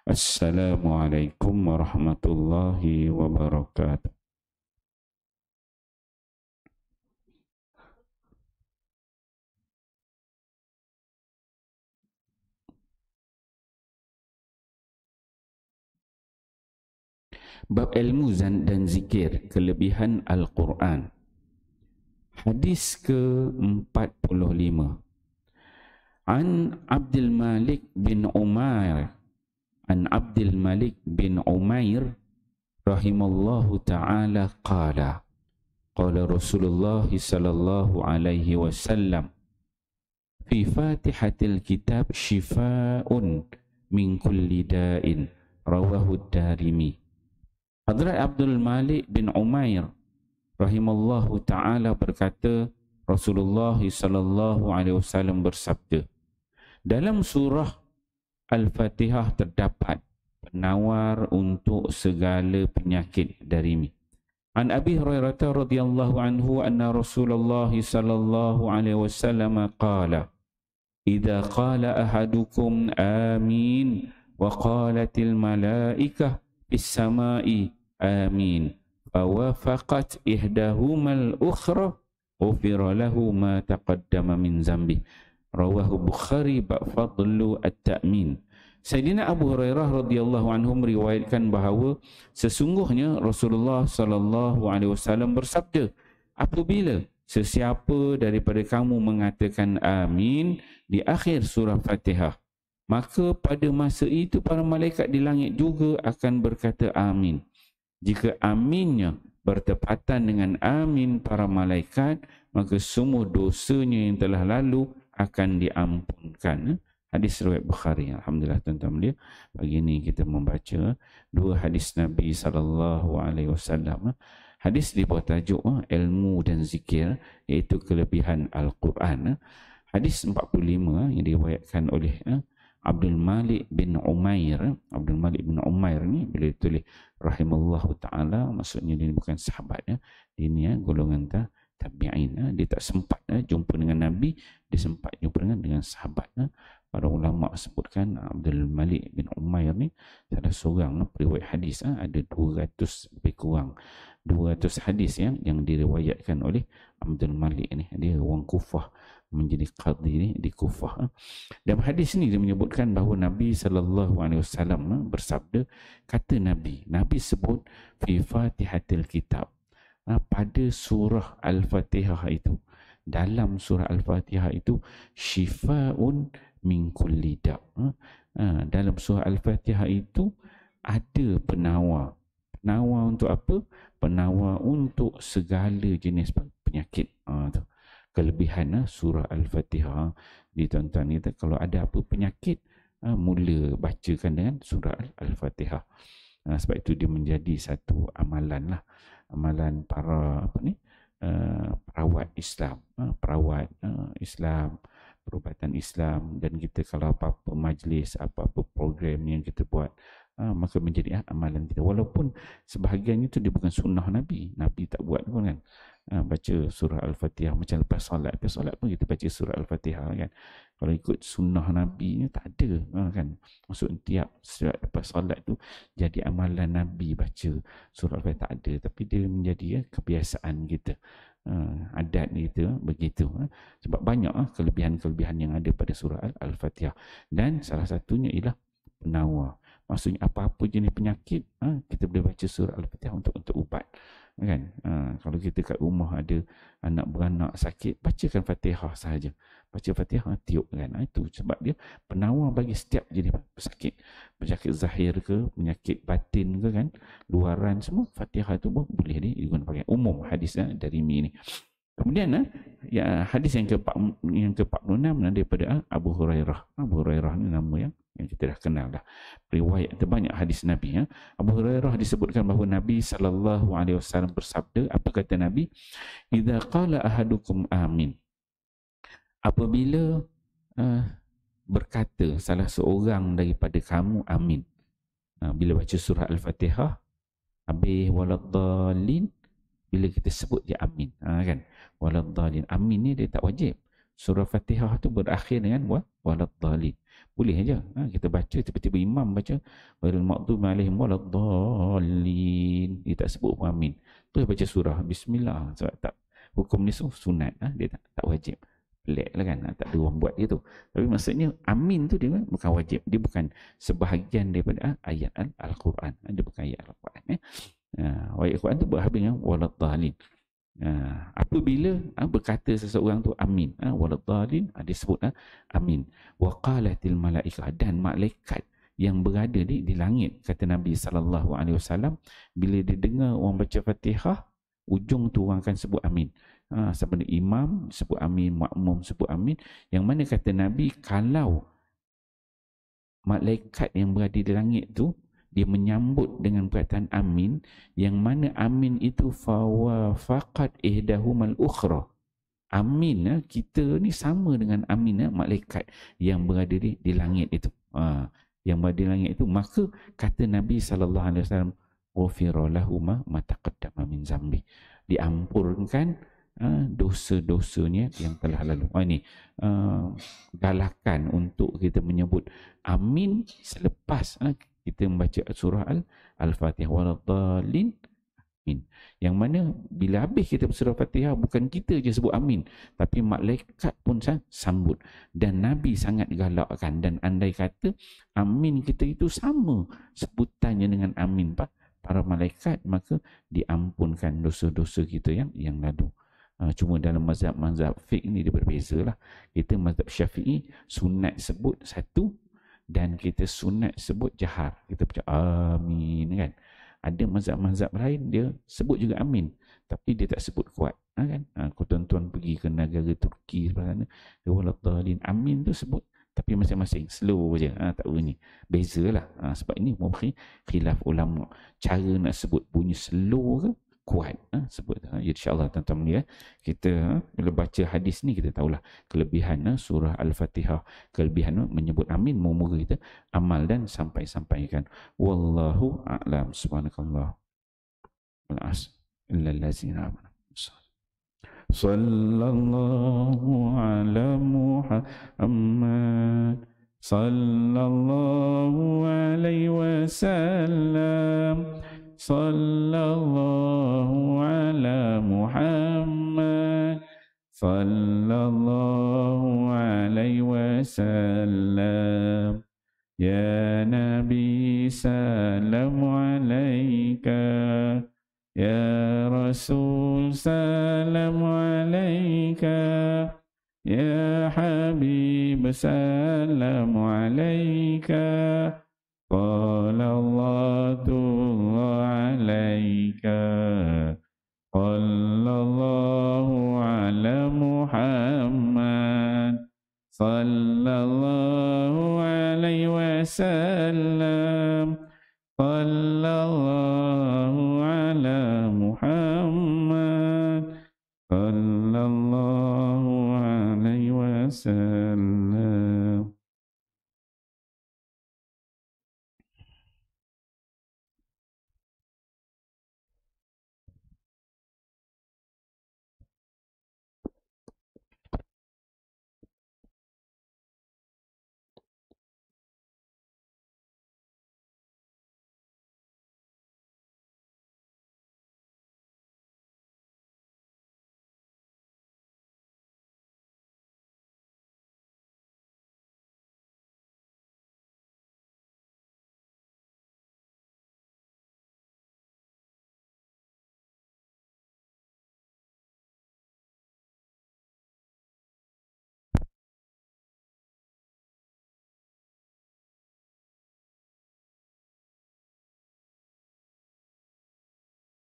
Assalamualaikum warahmatullahi wabarakatuh. Bab ilmu dan zikir, kelebihan Al-Quran. Hadis ke-45. An Abdul Malik bin Umair, An Abdul Malik bin Umair rahimallahu ta'ala qala, qala Rasulullah sallallahu alaihi wasallam, fi fatihatil kitab shifa'un min kulli da'in, rawahu Darimi. Hadrat Abdul Malik bin Umair rahimallahu ta'ala berkata, Rasulullah sallallahu alaihi wasallam bersabda, dalam surah Al-Fatihah terdapat penawar untuk segala penyakit dari mi. An Abi Hurairah radhiyallahu anhu anna Rasulullah sallallahu alaihi wasallam qala, idza qala ahadukum amin wa qalatil malaikah fis samai amin fawafaqat ihdahumal ukhra ghufira lahu ma taqaddama min zambi, rawahu Bukhari bab fadlu at-ta'min. Sayyidina Abu Hurairah radhiyallahu anhu meriwayatkan bahawa sesungguhnya Rasulullah sallallahu alaihi wasallam bersabda, apabila sesiapa daripada kamu mengatakan amin di akhir surah Fatihah, maka pada masa itu para malaikat di langit juga akan berkata amin. Jika aminnya bertepatan dengan amin para malaikat, maka semua dosanya yang telah lalu akan diampunkan. Hadis riwayat Bukhari. Alhamdulillah tuan-tuan dia. Pagi ini kita membaca dua hadis Nabi SAW. Hadis di bawah tajuk ilmu dan zikir, iaitu kelebihan Al-Quran. Hadis 45 yang diriwayatkan oleh Abdul Malik bin Umair. Abdul Malik bin Umair ni bila ditulis rahimallahu ta'ala, maksudnya dia bukan sahabat, dia ni golongan tabi'in. Dia tak sempat jumpa dengan Nabi, dia sempat jumpa dengan sahabat. Para ulama sebutkan Abdul Malik bin Umair ni salah seorang periwayat hadis, ada 200 lebih kurang 200 hadis yang diriwayatkan oleh Abdul Malik ni. Dia orang Kufah, menjadi qadhi di Kufah. Dalam hadis ni dia menyebutkan bahawa Nabi SAW bersabda, kata Nabi sebut fi fatihatil kitab, pada surah Al-Fatihah itu, dalam surah Al-Fatihah itu, shifa'un min kulli da'. Dalam surah Al-Fatihah itu ada penawar. Penawar untuk apa? Penawar untuk segala jenis penyakit. Kelebihan surah Al-Fatihah. Ditonton ni, kalau ada apa penyakit, mula bacakan dengan surah Al-Fatihah. Sebab itu dia menjadi satu amalan lah. Amalan para perawat Islam, Islam, perubatan Islam. Dan kita kalau apa-apa majlis, apa-apa program yang kita buat, maka menjadi amalan kita. Walaupun sebahagiannya itu dia bukan sunnah Nabi tak buat pun kan. Baca surah Al-Fatihah macam lepas solat pun kita baca surah Al-Fatihah kan. Kalau ikut sunnah Nabi ni tak ada kan. Maksud tiap lepas solat tu jadi amalan Nabi baca surah Al-Fatihah, tak ada. Tapi dia menjadi kebiasaan kita, adat kita begitu. Sebab banyak kelebihan-kelebihan yang ada pada surah Al-Fatihah. Dan salah satunya ialah penawar. Maksudnya apa-apa jenis penyakit, kita boleh baca surah Al-Fatihah untuk ubat kan. Kalau kita kat rumah ada anak beranak sakit, bacakan Fatihah sahaja. Baca Fatihah, tiup kan. Itu sebab dia penawar bagi setiap jenis pesakit. Penyakit zahir ke, penyakit batin ke kan, luaran, semua Fatihah tu pun boleh digunakan pakai umum. Hadis dari mi ni. Kemudian hadis yang ke-46 daripada Abu Hurairah. Abu Hurairah ni nama yang kita dah kenal dah. Riwayat terbanyak hadis Nabi. Abu Hurairah disebutkan bahawa Nabi SAW bersabda, apa kata Nabi? Idza qala ahadukum amin. Apabila berkata salah seorang daripada kamu amin. Bila baca surah Al-Fatihah, habis waladdallin, bila kita sebut dia amin, kan? Waladdallin. Amin ni dia tak wajib. Surah Fatihah tu berakhir dengan waladdallin. boleh aja. Kita baca tiba-tiba imam baca ghairil maghdubi alaihim waladdallin, dia tak sebut pun amin. Terus baca surah bismillah. Sebab tak, hukum ni sunat, dia tak wajib. Pelik lah kan, tak ada orang buat gitu. Tapi maksudnya amin tu dia bukan wajib, dia bukan sebahagian daripada ayat Al-Quran. Dia bukan ayat Al-Quran. Ayat Al-Quran tu berhabis dengan waladdallin. Apabila berkata seseorang tu amin, waladdallin, dia sebut amin. Wa qalatil malaikah, dan malaikat yang berada di langit, kata Nabi SAW, bila dia dengar orang baca Fatihah, ujung tu orang akan sebut amin. Sama ada imam sebut amin, makmum sebut amin. Yang mana kata Nabi, kalau malaikat yang berada di langit tu dia menyambut dengan perkataan amin, yang mana amin itu fawafaqat ihdahumal ukhra. Amin, kita ni sama dengan amin malaikat yang berada di langit itu. Yang berada di langit itu, maka kata Nabi SAW, ghufira lahu ma taqaddama min zambi, diampunkan dosa-dosanya yang telah lalu. Ini galakan untuk kita menyebut amin selepas kita membaca surah Al-Fatihah, waladdallin, amin. Yang mana bila habis kita surah Fatihah, bukan kita je sebut amin, tapi malaikat pun sambut. Dan Nabi sangat galakkan, dan andai kata amin kita itu sama sebutannya dengan amin para malaikat, maka diampunkan dosa-dosa kita yang lalu. Cuma dalam mazhab fiqh ni dia berbeza lah. Kita mazhab Syafi'i sunat sebut satu, dan kita sunat sebut jahar. Kita baca amin kan. Ada mazhab-mazhab lain dia sebut juga amin, tapi dia tak sebut kuat kan. Kalau tuan-tuan pergi ke negara Turki sebelah sana, waladdallin, amin tu sebut, tapi masing-masing slow je. Tak ni bezalah. Sebab ini mungkin khilaf ulama, cara nak sebut bunyi slow ke kuat sebut. InsyaAllah tuan-tuan ya, kita bila baca hadis ni kita tahulah kelebihan surah Al-Fatihah, kelebihan menyebut amin. Moga kita amal dan sampaikan. Wallahu a'lam. Subhanakallah wal illal ladzina amanu. Sallallahu ala Muhammad, sallallahu alaihi wasallam, sallallahu ala Muhammad, sallallahu alaihi wasallam. Ya Nabi salam alaika, ya Rasul salam alaika, ya Habib salam alaika. Qalallahu alaika, Qallallahu ala Muhammad, sallallahu alaihi wasallam, Qallallahu ala Muhammad, sallallahu alaihi wasallam.